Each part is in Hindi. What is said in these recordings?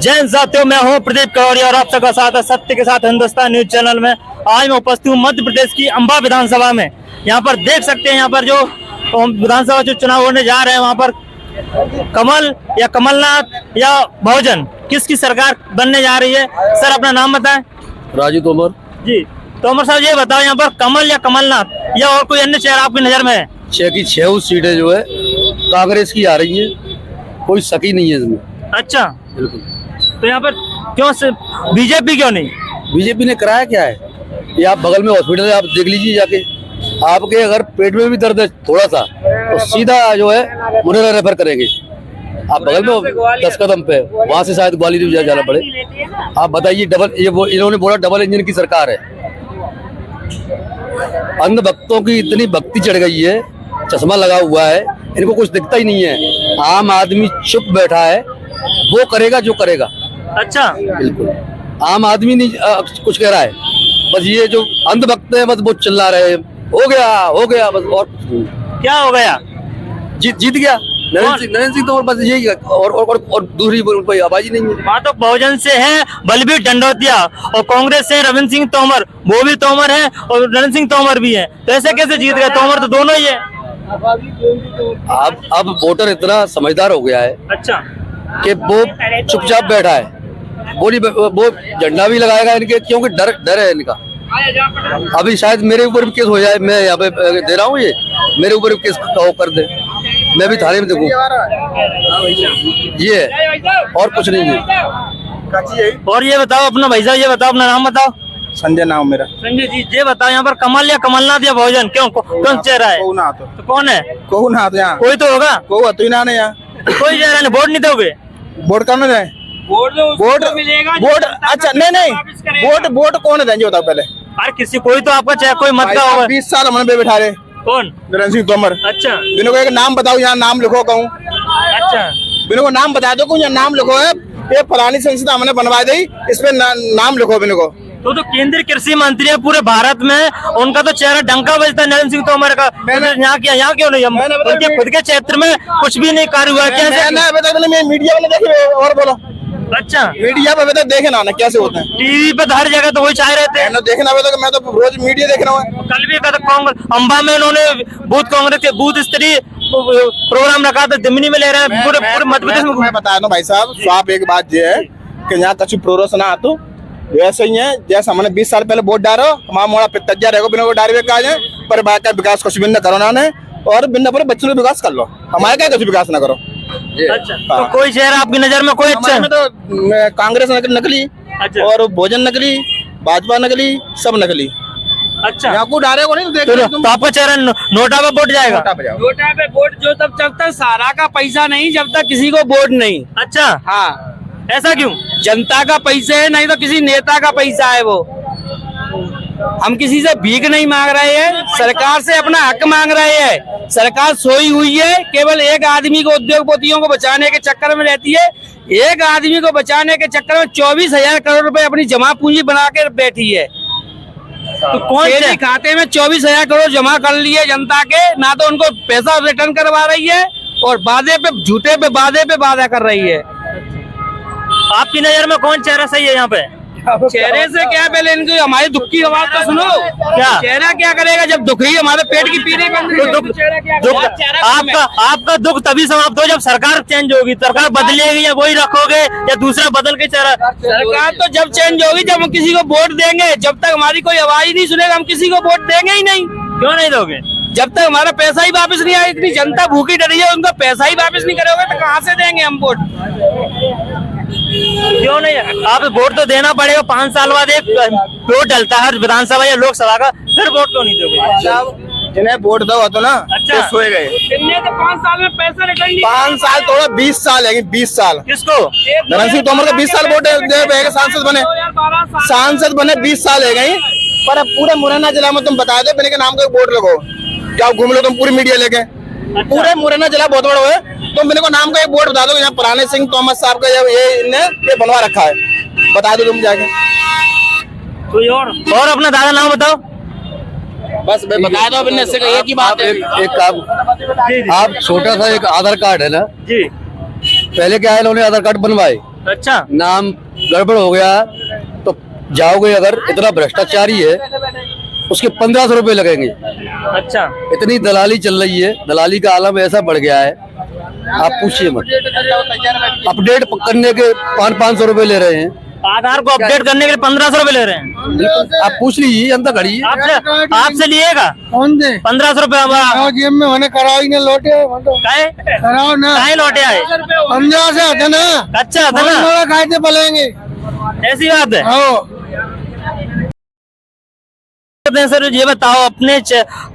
जैन साथियों, मैं हूं प्रदीप कौरिया और आप सबका साथ है सत्य के साथ हिंदुस्तान न्यूज चैनल में। आज मैं उपस्थित हूं मध्य प्रदेश की अंबा विधानसभा में। यहां पर देख सकते हैं, यहां पर जो विधानसभा जो चुनाव होने जा रहे हैं, वहां पर कमल या कमलनाथ या बहुजन किसकी सरकार बनने जा रही है। सर, अपना नाम बताएं। राजू तोमर जी, तोमर साहब ये बताओ, यहाँ पर कमल या कमलनाथ या और कोई अन्य चेहरा आपकी नजर में है? 6 की 6 सीटें जो है कांग्रेस की आ रही है, कोई शक ही नहीं है इसमें। अच्छा, बिल्कुल। तो यहाँ पर क्यों बीजेपी क्यों नहीं? बीजेपी ने कराया क्या है? ये आप बगल में हॉस्पिटल है, आप देख लीजिए जाके। आपके अगर पेट में भी दर्द है थोड़ा सा, तो सीधा जो है मुरैना रेफर करेंगे। आप बगल में 10 कदम पे, वहां से शायद ग्वालियर जाना पड़े। आप बताइए, इन्होंने बोला डबल इंजन की सरकार है। अंध भक्तों की इतनी भक्ति चढ़ गई है, चश्मा लगा हुआ है, इनको कुछ दिखता ही नहीं है। आम आदमी चुप बैठा है, वो करेगा जो करेगा। अच्छा, बिल्कुल आम आदमी नहीं कुछ कह रहा है, बस ये जो अंध भक्त है बस वो चिल्ला रहे हैं, हो गया बस, और कुछ नहीं। क्या हो गया? जीत गया नरेंद्र सिंह तोमर, बस यही है। और दूसरी कोई आवाज ही नहीं है। वहाँ तो बहुजन से है बलबीर डंडौतिया और कांग्रेस से रविंद्र सिंह तोमर, वो भी तोमर है और नरेंद्र सिंह तोमर भी है, तो ऐसे कैसे जीत गए? तोमर तो दोनों ही है। अब वोटर इतना समझदार हो गया है अच्छा, कि वो चुपचाप बैठा है। वो झंडा भी लगाएगा इनके, क्योंकि डर है इनका। अभी शायद मेरे ऊपर भी केस हो जाए, मैं यहाँ पे दे रहा हूँ, ये मेरे ऊपर भी केस कर दे, मैं भी थाने में देखूं। ये और कुछ नहीं है। और ये बताओ अपना भाई साहब, ये बताओ अपना नाम बताओ। संजय नाम मेरा। संजय जी, ये बताओ यहाँ पर कमल या कमलनाथ या बहुजन कौन चेहरा है? तो कौन है? यहाँ कोई तो होगा। तो ना नहीं यहाँ कोई चेहरा नहीं, वोट नहीं दोगे? वोट करने जाए, वोट मिलेगा। वोट अच्छा नहीं, वोट कौन देंगे बताओ पहले। अरे किसी कोई तो आपका चाहे कोई मत का होगा। 20 साल हमने पे बैठा रहे। कौन? नरेंद्र सिंह तोमर। अच्छा, बिनो को एक नाम बताओ, यहाँ नाम लिखो कहूँ। अच्छा, बिनो को नाम बता दो, यहाँ नाम लिखो है, ये फलानी संस्था हमने बनवा दी, इसमें नाम लिखो बिनो को। तो केंद्रीय कृषि मंत्री है पूरे भारत में, उनका तो चेहरा डंका बजता है नरेंद्र सिंह तोमर का। यहाँ क्यों नहीं? उनके खुद के क्षेत्र में कुछ भी नहीं कार्य हुआ। कैसे मीडिया वाले देखे और बोलो। अच्छा, मीडिया पे तो देखे ना कैसे होते हैं, टीवी पे तो हर जगह तो वही चाहे रहते हैं। देखना तो मैं तो रोज मीडिया देख रहा हूँ। कल भी कांग्रेस अंबा में उन्होंने कांग्रेस के बूथ स्तरीय प्रोग्राम रखा था, दिमनी में ले रहे हैं पूरे मध्य प्रदेश में। मैं बता दूं भाई साहब, स्वाप एक बात ये है कि यहाँ कछु प्रोग्रेस ना आतो, वैसे ही है जैसे हमने 20 साल पहले वोट डालो, हमारा मोड़ा पितज्जा रहेगा बिना वोट डाले का जाए, पर बात का विकास कुछ भी न करो ना, और बिना पर बच्चों का विकास कर लो, हमारे क्या कुछ विकास ना करो। अच्छा, तो कोई चेहरा आपकी नजर में कोई अच्छा में तो कांग्रेस नकली, अच्छा, और भोजन नकली, भाजपा नकली, सब नकली। अच्छा, यहाँ को डाले को नहीं तो आपका चेहरा नोटा पे वोट जाएगा? नोटा पे वोट जो तब चलता, सारा का पैसा नहीं जब तक किसी को वोट नहीं। अच्छा, हाँ, ऐसा क्यों? जनता का पैसा है, नहीं तो किसी नेता का पैसा है। वो हम किसी से भीख नहीं मांग रहे हैं, सरकार से अपना हक मांग रहे हैं। सरकार सोई हुई है, केवल एक आदमी को, उद्योगपतियों को बचाने के चक्कर में रहती है। एक आदमी को बचाने के चक्कर में 24,000 करोड़ रुपए अपनी जमा पूंजी बना के बैठी है। तो कौन से खाते में 24,000 करोड़ जमा कर लिए जनता के, ना तो उनको पैसा रिटर्न करवा रही है, और वादे पे झूठे पे वादा कर रही है। आपकी नजर में कौन चेहरा सही है यहाँ पे? चेहरे से क्या, पहले इनकी हमारी दुख की आवाज तो सुनो। क्या चेहरा क्या करेगा जब दुख ही हमारे पेट की पीड़े आपका दुख तभी समाप्त हो जब सरकार चेंज होगी। सरकार बदलेगी या वही रखोगे या दूसरा बदल के चेहरा? सरकार तो जब चेंज होगी जब हम किसी को वोट देंगे। जब तक हमारी कोई आवाज ही नहीं सुनेगा हम किसी को वोट देंगे ही नहीं। क्यों नहीं दोगे? जब तक हमारा पैसा ही वापस नहीं आया। इतनी जनता भूखी डरी है, उनका पैसा ही वापस नहीं करोगे तो कहाँ से देंगे हम वोट? क्यों नहीं? आप वोट तो देना पड़ेगा, 5 साल बाद एक वोट डलता है विधानसभा या लोकसभा का, फिर वोट क्यों नहीं दोगे? जिन्हें वोट दो तो ना, अच्छा, तो सोए गए। तो 5 साल में पैसा रिटर्न 5 साल थोड़ा 20 साल है, 20 साल। किसको? नरेंद्र सिंह तोमर का 20 साल वोट सांसद बने 20 साल है गई, पर पूरे मुरैना जिला में तुम बता दो बिना के नाम का वोट लगो, क्या घूम लो तुम पूरी मीडिया लेके। पूरे मुरैना जिला बहुत बड़ा है, तुम मेरे को नाम का एक बोर्ड बता दो, यहाँ पुराने सिंह तोमर साहब का ये बनवा रखा है, बता दो तुम जाके। कोई और अपना दादा नाम बताओ। बस बता दो, एक ही बात है। एक काम, आप छोटा सा एक आधार कार्ड है ना जी, पहले क्या है, इन्होंने आधार कार्ड बनवाए, अच्छा, नाम गड़बड़ हो गया तो जाओगे, अगर इतना भ्रष्टाचारी है उसके 1500 रुपए लगेंगे। अच्छा, इतनी दलाली चल रही है, दलाली का आलम ऐसा बढ़ गया है, आप पूछिए मत। अपडेट करने के 500 रुपए ले रहे हैं, आधार को अपडेट करने के लिए 1500 रुपए ले रहे हैं। आप पूछ लीजिए, जनता खड़ी है। आपसे लिएगा कौन दे 1500 रुपए हमारा जेब में होने कराओ ही ना, लौटे काहे कराओ ना, काहे लौटे आए? 15 से आते ना, अच्छा था ना, थोड़ा खाते पलेंगे। ऐसी बात है। हाँ सर ये बताओ, अपने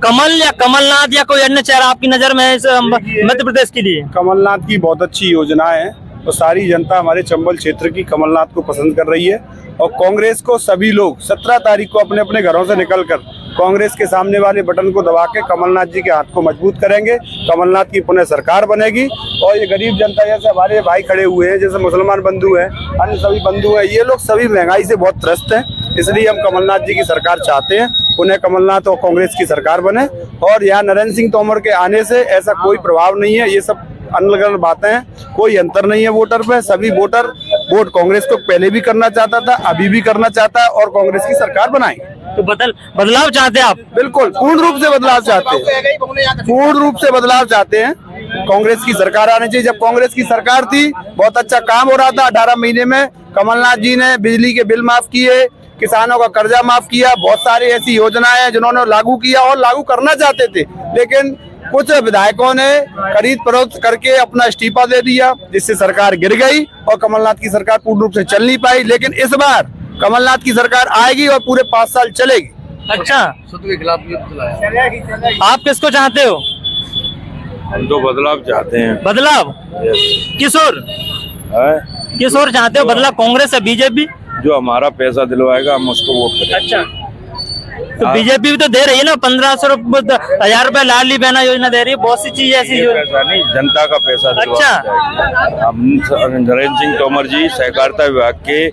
कमल या कमलनाथ या कोई अन्य चेहरा आपकी नजर में है इस मध्य प्रदेश के लिए? कमलनाथ की बहुत अच्छी योजना है और सारी जनता हमारे चंबल क्षेत्र की कमलनाथ को पसंद कर रही है। और कांग्रेस को सभी लोग 17 तारीख को अपने अपने घरों से निकलकर कांग्रेस के सामने वाले बटन को दबा के कमलनाथ जी के हाथ को मजबूत करेंगे। कमलनाथ की पुनः सरकार बनेगी और ये गरीब जनता, जैसे हमारे भाई खड़े हुए हैं, जैसे मुसलमान बंधु हैं, अन्य सभी बंधु हैं, ये लोग सभी महंगाई से बहुत त्रस्त हैं। इसलिए हम कमलनाथ जी की सरकार चाहते हैं, पुनः कमलनाथ और कांग्रेस की सरकार बने। और यहाँ नरेंद्र सिंह तोमर के आने से ऐसा कोई प्रभाव नहीं है, ये सब अनलगन बातें हैं, कोई अंतर नहीं है वोटर पे। सभी वोटर वोट कांग्रेस को पहले भी करना चाहता था, अभी भी करना चाहता है और कांग्रेस की सरकार बनाएंगे। तो बदलाव चाहते हैं आप? बिल्कुल, पूर्ण रूप से बदलाव चाहते हैं, पूर्ण रूप से बदलाव चाहते हैं। कांग्रेस की सरकार आनी चाहिए। जब कांग्रेस की सरकार थी बहुत अच्छा काम हो रहा था। 18 महीने में कमलनाथ जी ने बिजली के बिल माफ किए, किसानों का कर्जा माफ किया, बहुत सारी ऐसी योजनाएं हैं जिन्होंने लागू किया और लागू करना चाहते थे, लेकिन कुछ विधायकों ने खरीद फरोख्त करके अपना इस्तीफा दे दिया, जिससे सरकार गिर गई और कमलनाथ की सरकार पूर्ण रूप से चल नहीं पाई। लेकिन इस बार कमलनाथ की सरकार आएगी और पूरे 5 साल चलेगी। अच्छा, के खिलाफ आप किसको चाहते हो? हम तो बदलाव चाहते हैं। बदलाव किस ओर? किस ओर चाहते हो बदलाव, कांग्रेस या बीजेपी? जो हमारा पैसा दिलवाएगा हम उसको वोट करेंगे। अच्छा, तो बीजेपी भी तो दे रही है ना 1500 रुपए, 1000 रुपए लाडली बहना योजना दे रही है, बहुत सी चीज ऐसी ये पैसा नहीं, जनता का पैसा दिलवाया जाएगा। हम नरेंद्र सिंह तोमर जी सहकारिता विभाग के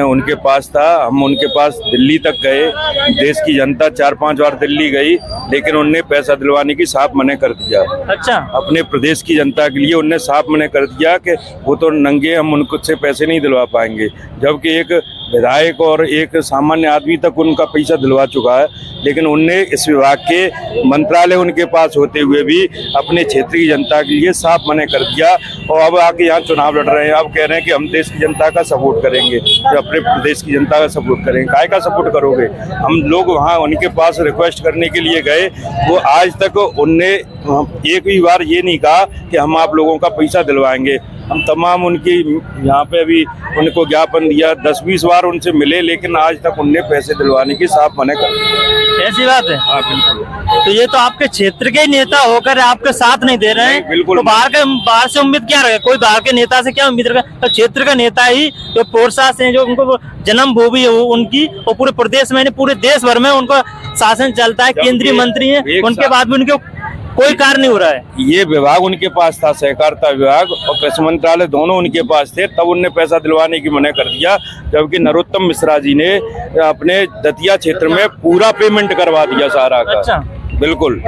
उनके पास था, हम उनके पास दिल्ली तक गए, देश की जनता 4-5 बार दिल्ली गई, लेकिन उनने पैसा दिलवाने की साफ मना कर दिया। अच्छा, अपने प्रदेश की जनता के लिए उनने साफ मना कर दिया कि वो तो नंगे, हम उनसे पैसे नहीं दिलवा पाएंगे। जबकि एक विधायक और एक सामान्य आदमी तक उनका पैसा दिलवा चुका है, लेकिन उनने इस विभाग के मंत्रालय उनके पास होते हुए भी अपने क्षेत्र की जनता के लिए साफ मना कर दिया। और अब आके यहाँ चुनाव लड़ रहे हैं, अब कह रहे हैं कि हम देश की जनता का सपोर्ट करेंगे, अपने प्रदेश की जनता का सपोर्ट करेंगे। काय का सपोर्ट करोगे? हम लोग वहाँ उनके पास रिक्वेस्ट करने के लिए गए, वो आज तक उनने एक भी बार ये नहीं कहा कि हम आप लोगों का पैसा दिलवाएंगे। हम तमाम उनकी यहाँ पे अभी उनको ज्ञापन दिया, 10-20 बार उनसे मिले, लेकिन आज तक उनने पैसे दिलवाने की साफ मना कर दी। ऐसी बात है? हाँ बिल्कुल। तो ये तो आपके क्षेत्र के ही नेता होकर आपके साथ नहीं दे रहे हैं। बिल्कुल। तो बाहर से उम्मीद क्या रहे? कोई बाहर के नेता से क्या उम्मीद रखे? तो क्षेत्र का नेता ही जो पोरसा से, जो उनको जन्म भूमि है उनकी, और पूरे प्रदेश में, पूरे देश भर में उनका शासन चलता है, केंद्रीय मंत्री है, उनके बाद भी उनके कोई कार्य नहीं हो रहा है। ये विभाग उनके पास था, सहकारिता विभाग और कृषि मंत्रालय दोनों उनके पास थे, तब उनने पैसा दिलवाने की मना कर दिया। जबकि नरोत्तम मिश्रा जी ने अपने दतिया क्षेत्र में पूरा पेमेंट करवा दिया सारा का। अच्छा, बिल्कुल।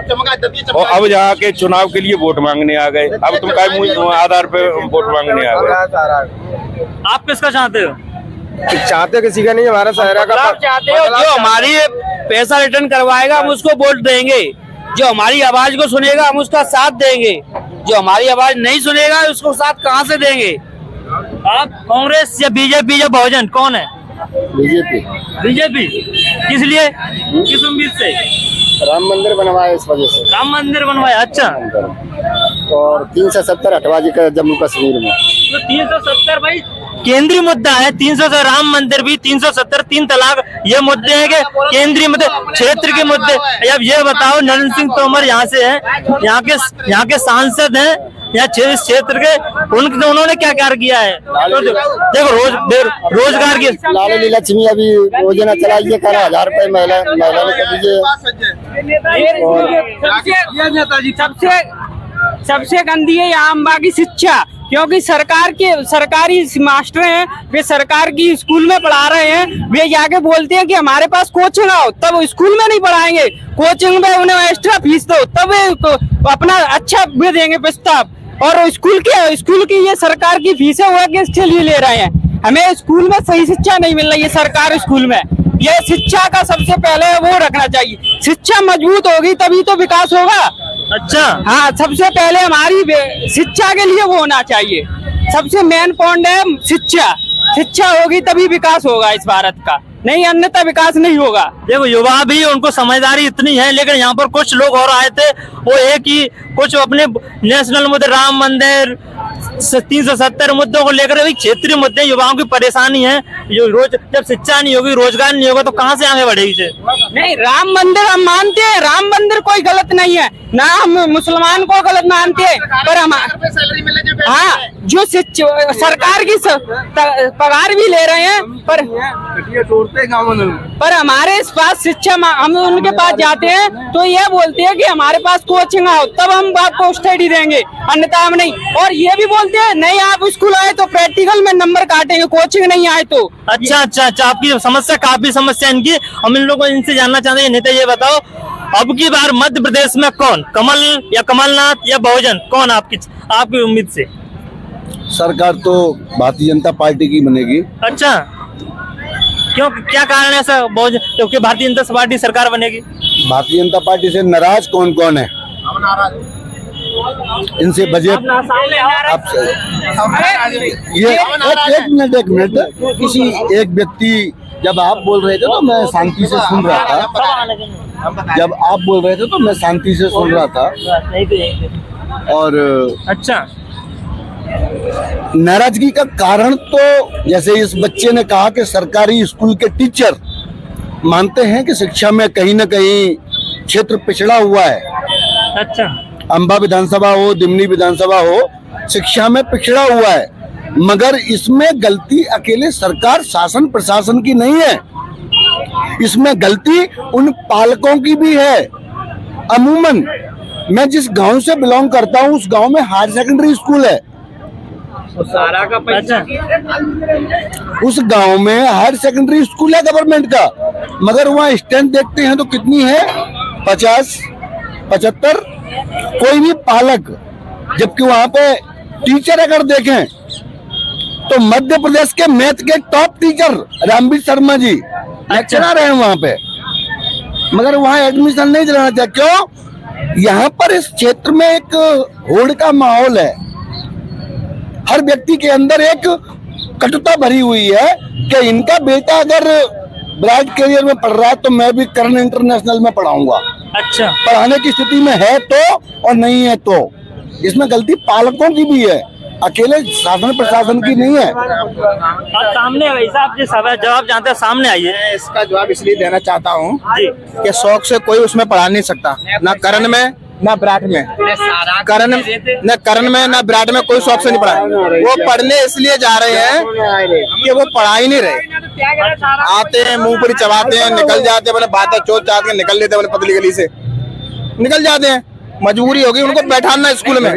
और अब यहाँ के चुनाव के लिए वोट मांगने आ गए। अब तुम क्या आधार पे वोट मांगने आ गए? आप किसका चाहते हो? चाहते किसी का नहीं, हमारा शहर का चाहते हो, जो हमारी पैसा रिटर्न करवाएगा हम उसको वोट देंगे, जो हमारी आवाज को सुनेगा हम उसका साथ देंगे, जो हमारी आवाज नहीं सुनेगा उसको साथ कहाँ से देंगे? आप कांग्रेस या बीजेपी या बहुजन, कौन है? बीजेपी। बीजेपी किस लिए, किस उम्मीद से? राम मंदिर बनवाया इस वजह से। राम मंदिर बनवाया? अच्छा, और 370 हटवा दी जम्मू कश्मीर में। तो 370 भाई केंद्रीय मुद्दा है। 300 राम मंदिर भी, 370, 3 तलाक, ये मुद्दे हैं कि केंद्रीय मुद्दे, क्षेत्र के मुद्दे। अब ये बताओ, नरेंद्र सिंह तोमर यहाँ से है, यहाँ के सांसद हैं, यहाँ क्षेत्र के, उन्होंने क्या कार्य किया है? तो देखो रोजगार की लाडली लक्ष्मी अभी योजना चलाई है, 1000 रुपए महिला ने कर दीजिए। सबसे गंदी है यहाँ अम्बा की शिक्षा, क्योंकि सरकारी मास्टर हैं, वे सरकार की स्कूल में पढ़ा रहे हैं, वे जाके बोलते हैं कि हमारे पास कोचिंग आओ, तब स्कूल में नहीं पढ़ाएंगे, कोचिंग में उन्हें एक्स्ट्रा फीस दो, तब वे अपना अच्छा वे देंगे प्रस्ताव। और स्कूल की ये सरकार की फीसें वो किसके लिए ले रहे हैं? हमें स्कूल में सही शिक्षा नहीं मिल रही है सरकार स्कूल में। ये शिक्षा का सबसे पहले वो रखना चाहिए। शिक्षा मजबूत होगी तभी तो विकास होगा। अच्छा, हाँ, सबसे पहले हमारी शिक्षा के लिए वो होना चाहिए। सबसे मेन पॉइंट है शिक्षा। शिक्षा होगी तभी विकास होगा इस भारत का, नहीं अन्यथा विकास नहीं होगा। देखो युवा भी उनको समझदारी इतनी है, लेकिन यहाँ पर कुछ लोग और आए थे, वो एक ही कुछ अपने नेशनल मुद्दे, राम मंदिर, 370 मुद्दों को लेकर भी क्षेत्रीय मुद्दे, युवाओं की परेशानी है। जो रोज जब शिक्षा नहीं होगी, रोजगार नहीं होगा, तो कहाँ से आगे बढ़ेगी से? नहीं, राम मंदिर हम मानते हैं, राम मंदिर कोई गलत नहीं है ना, हम मुसलमान को गलत मानते हैं, पर हम हाँ जो सरकार की पगार भी ले रहे हैं, पर हमारे पास शिक्षा, हम उनके पास जाते हैं तो ये बोलते हैं कि हमारे पास कोचिंग आओ तब हम आपको स्टडी देंगे, अन्यथा हम नहीं। और ये भी बोलते हैं नहीं आप स्कूल आए तो प्रैक्टिकल में नंबर काटेंगे, कोचिंग नहीं आए तो। अच्छा, आपकी समस्या, काफी समस्या इनकी। हम इन लोगों को इनसे जानना चाहते हैं। नेता ये बताओ, अब की बार मध्य प्रदेश में कौन, कमल या कमलनाथ या बहुजन, कौन आपकी उम्मीद से? सरकार तो भारतीय जनता पार्टी की बनेगी। अच्छा, क्यों, क्या कारण है ऐसा? बहुजन, क्योंकि भारतीय जनता पार्टी सरकार बनेगी। भारतीय जनता पार्टी से नाराज कौन कौन है? इनसे बजट आप ये एक मिनट किसी एक व्यक्ति, जब आप बोल रहे थे तो मैं शांति से सुन रहा था, जब आप बोल रहे थे तो मैं शांति से सुन रहा था। और अच्छा, नाराजगी का कारण तो जैसे इस बच्चे ने कहा कि सरकारी स्कूल के टीचर मानते हैं कि शिक्षा में कहीं न कहीं क्षेत्र पिछड़ा हुआ है। अच्छा, अंबा विधानसभा हो, दिमनी विधानसभा हो, शिक्षा में पिछड़ा हुआ है, मगर इसमें गलती अकेले सरकार शासन प्रशासन की नहीं है, इसमें गलती उन पालकों की भी है। अमूमन मैं जिस गांव से बिलोंग करता हूं उस गांव में हायर सेकेंडरी स्कूल है, सारा का पैसा उस गांव में हायर सेकेंडरी स्कूल है गवर्नमेंट का, मगर वहाँ स्ट्रेंथ देखते हैं तो कितनी है, 50, 75, कोई भी पालक। जबकि वहाँ पे टीचर अगर देखें तो मध्य प्रदेश के मैथ के top teacher Ramveer Sharma ji lecturer हैं वहाँ पे, मगर वहाँ एडमिशन नहीं दिलाना चाहिए। क्यों? यहाँ पर इस क्षेत्र में एक होड़ का माहौल है, हर व्यक्ति के अंदर एक कटुता भरी हुई है कि इनका बेटा अगर ब्राइट करियर में पढ़ रहा है तो मैं भी करण इंटरनेशनल में पढ़ाऊंगा। अच्छा, पढ़ाने की स्थिति में है तो, और नहीं है तो। इसमें गलती पालकों की भी है, अकेले शासन प्रशासन की नहीं है। आप सामने वैसा आप जो सवाल जवाब जानते हैं सामने आइए। मैं इसका जवाब इसलिए देना चाहता हूँ कि शौक से कोई उसमें पढ़ा नहीं सकता, ना करण में ना विराट में, करण में ना विराट में कोई शौक से नहीं पढ़ा। वो पढ़ने इसलिए जा रहे हैं कि वो पढ़ा ही नहीं रहे, आते हैं मुंह पर चबाते हैं, निकल जाते हैं, बोले बातें चोट चाट के निकल लेते हैं, बोले पतली गली से निकल जाते हैं। मजबूरी होगी उनको बैठाना स्कूल में,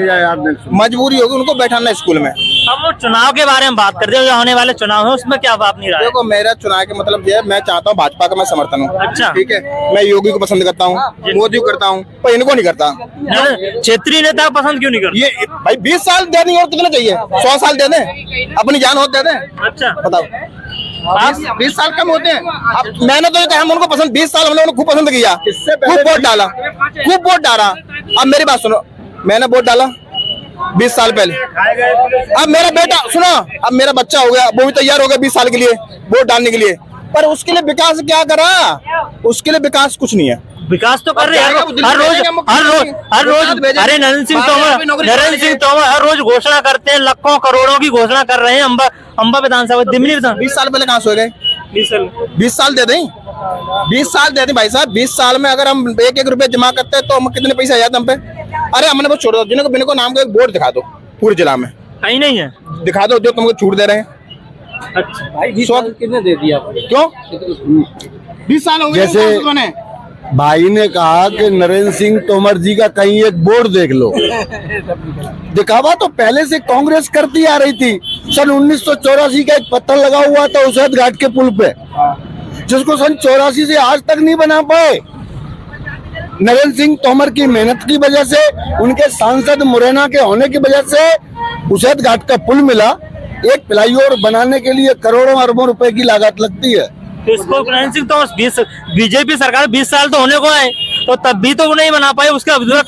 मजबूरी होगी उनको बैठाना स्कूल में। हम वो चुनाव के बारे में बात करते हैं, जो होने वाले चुनाव है उसमें क्या बात नहीं रहा है? देखो मेरा चुनाव का मतलब ये है, मैं चाहता हूँ भाजपा का मैं समर्थन हूँ। अच्छा, ठीक है, मैं योगी को पसंद करता हूँ, मोदी को करता हूँ, पर इनको नहीं करता। क्षेत्रीय नेता पसंद क्यों नहीं करते? ये भाई 20 साल दे दें और कितना चाहिए, 100 साल दे दें, अपनी जान हो दे दें। अच्छा, बताओ 20 साल कम होते हैं। अब मैंने तो ये कहा हम उनको पसंद, 20 साल हमने उनको खूब पसंद किया, खूब वोट डाला। अब मेरी बात सुनो, मैंने वोट डाला 20 साल पहले, अब मेरा बेटा सुनो, अब मेरा बच्चा हो गया, वो भी तैयार हो गया 20 साल के लिए वोट डालने के लिए, पर उसके लिए विकास क्या करा? उसके लिए विकास कुछ नहीं है। विकास तो कर रहे हैं हर रोज। अरे नरेंद्र सिंह तोमर हर रोज घोषणा करते हैं, लाखों करोड़ों की घोषणा कर रहे हैं। अंबा विधानसभा, दिमनी विधानसभा 20 साल पहले कहाँ सो गए? 20 साल दे दें, 20 साल दे दें भाई साहब। 20 साल में अगर हम 1-1 रुपए जमा करते हैं तो हम कितने पैसे आ जाते हम पे? अरे हमने वो छोड़ दो, जिनको नाम का एक बोर्ड दिखा दो पूरे जिला में, कहीं नहीं है, दिखा दो जो तुमको छूट दे रहे हैं। अच्छा भाई 20 साल कितने दे दिया? क्यों 20 साल हो गए? जैसे भाई ने कहा कि नरेंद्र सिंह तोमर जी का कहीं एक बोर्ड देख लो, दिखावा तो पहले से कांग्रेस करती आ रही थी। सन 1984 का एक पत्थर लगा हुआ था उसैद घाट के पुल पे, जिसको सन 84 से आज तक नहीं बना पाए। नरेंद्र सिंह तोमर की मेहनत की वजह से, उनके सांसद मुरैना के होने की वजह से उसेत घाट का पुल मिला। एक फ्लाईओवर बनाने के लिए करोड़ों अरबों रुपए की लागत लगती है। तो इसको नरेंद्र सिंह तो बीजेपी सरकार 20 साल तो होने को है, तो तब भी तो वो नहीं बना पाए। उसका अधूरा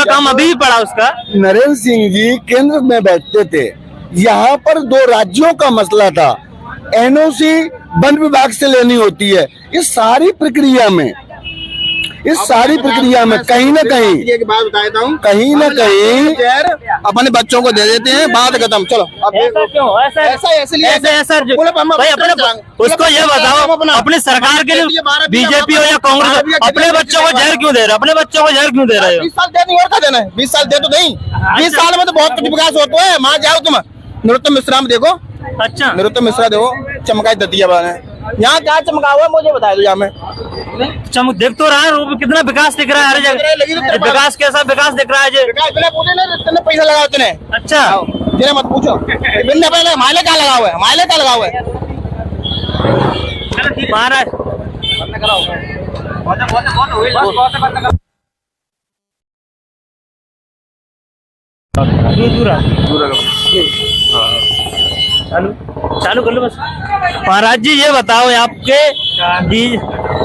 काम अभी भी पड़ा उसका। नरेंद्र सिंह जी केंद्र में बैठते थे, यहाँ पर 2 राज्यों का मसला था, एनओसी वन विभाग से लेनी होती है। इस सारी प्रक्रिया में कहीं न कहीं एक बात बताता हूँ, कहीं न कहीं अपने बच्चों को दे देते हैं, बात खत्म। चलो अब ऐसा क्यों? ऐसा भाई अपने उसको ये बताओ, अपनी सरकार के लिए बीजेपी हो या कांग्रेस, अपने बच्चों को जहर क्यों दे रहे हो? अपने बच्चों को जहर क्यों दे रहे हो? 20 साल दे नहीं और क्या देना है? 20 साल दे तो नहीं, 20 साल में तो बहुत कुछ विकास होता है। वहाँ जाओ तुम नरोत्तम मिश्रा में देखो, अच्छा नरोत्तम मिश्रा देखो, चमकाई दतिया बना है। यहाँ क्या चमका हुआ है मुझे बता दो। यहाँ में चमक देख तो रहा है, कितना विकास दिख रहा है हर जगह। विकास कैसा विकास दिख रहा है जी? बिना पूछे ना इतने पैसा लगाओ इतने, अच्छा जिन्हें मत पूछो बिना पहले हमारे क्या लगा हुआ है, हमारे क्या लगा हुआ है। महाराज चालू कर लो बस। महाराज जी ये बताओ,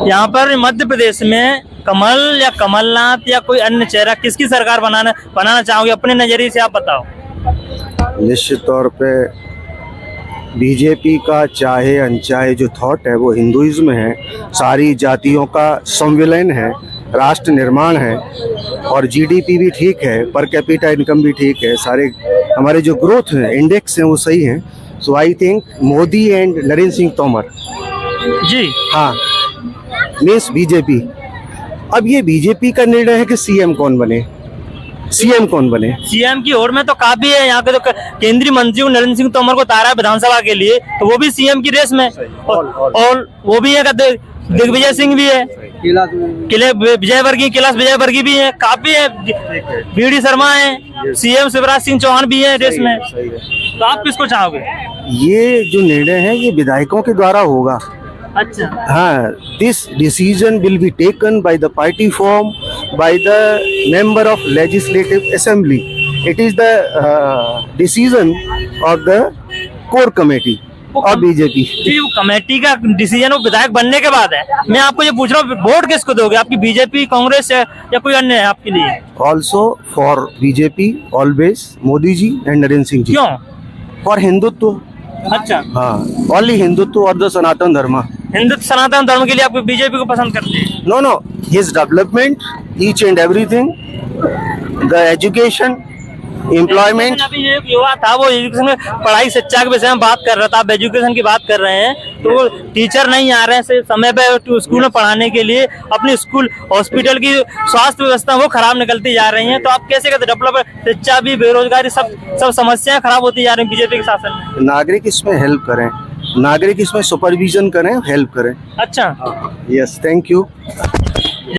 यहाँ पर मध्य प्रदेश में कमल या कमलनाथ या कोई अन्य चेहरा किसकी सरकार बनाना चाहोगे? अपने नजरिए से आप बताओ। निश्चित तौर पे बीजेपी का चाहे अनचाहे जो थॉट है वो हिंदुइज्म है, सारी जातियों का संविलयन है, राष्ट्र निर्माण है, और जीडीपी भी ठीक है, पर कैपिटा इनकम भी ठीक है, सारे हमारे जो ग्रोथ है इंडेक्स हैं वो सही हैं। So I think Modi and Narendra Singh Tomar ji हाँ मीन्स बीजेपी। अब ये बीजेपी का निर्णय है कि सीएम कौन बने। सीएम की ओर में तो काफी है, यहाँ के तो केंद्रीय मंत्री को नरेंद्र सिंह तोमर को तारा है विधानसभा के लिए, तो वो भी सीएम की रेस में, और वो भी है दिग्विजय सिंह भी है, कैलाश विजयवर्गीय भी है, काफी है, बीडी शर्मा है, सीएम शिवराज सिंह चौहान भी है रेस में। तो आप किसको चाहोगे? ये जो निर्णय है ये विधायकों के द्वारा होगा। अच्छा हाँ, this decision will be taken by the party form, by the member of legislative assembly. It is the decision of the core committee और बीजेपी। जी वो कमेटी का डिसीजन वो विधायक बनने के बाद है। मैं आपको ये पूछ रहा हूँ, वोट किसको दोगे? आपकी बीजेपी, कांग्रेस या कोई अन्य है आपके लिए? Also for BJP always Modi ji and Narendra Singh ji. क्यों? फॉर हिंदुत्व। अच्छा हाँ, ओनली हिंदुत्व और द सनातन धर्म। हिंदुत्व सनातन धर्म के लिए आप बीजेपी को पसंद करते हैं? No, his development each and everything, the education, employment. अभी एक युवा था, वो एजुकेशन में पढ़ाई शिक्षा के विषय में बात कर रहा था। आप एजुकेशन की बात कर रहे हैं, तो वो टीचर नहीं आ रहे हैं समय पे स्कूल में पढ़ाने के लिए, अपनी स्कूल हॉस्पिटल की स्वास्थ्य व्यवस्था वो खराब निकलती जा रही है। तो आप कैसे कहते? डेवलपमेंट, शिक्षा भी, बेरोजगारी, सब समस्याएं खराब होती जा रही है बीजेपी के शासन में। नागरिक इसमें हेल्प करें, नागरिक इसमें सुपरविजन करें, हेल्प करें। अच्छा यस, थैंक यू।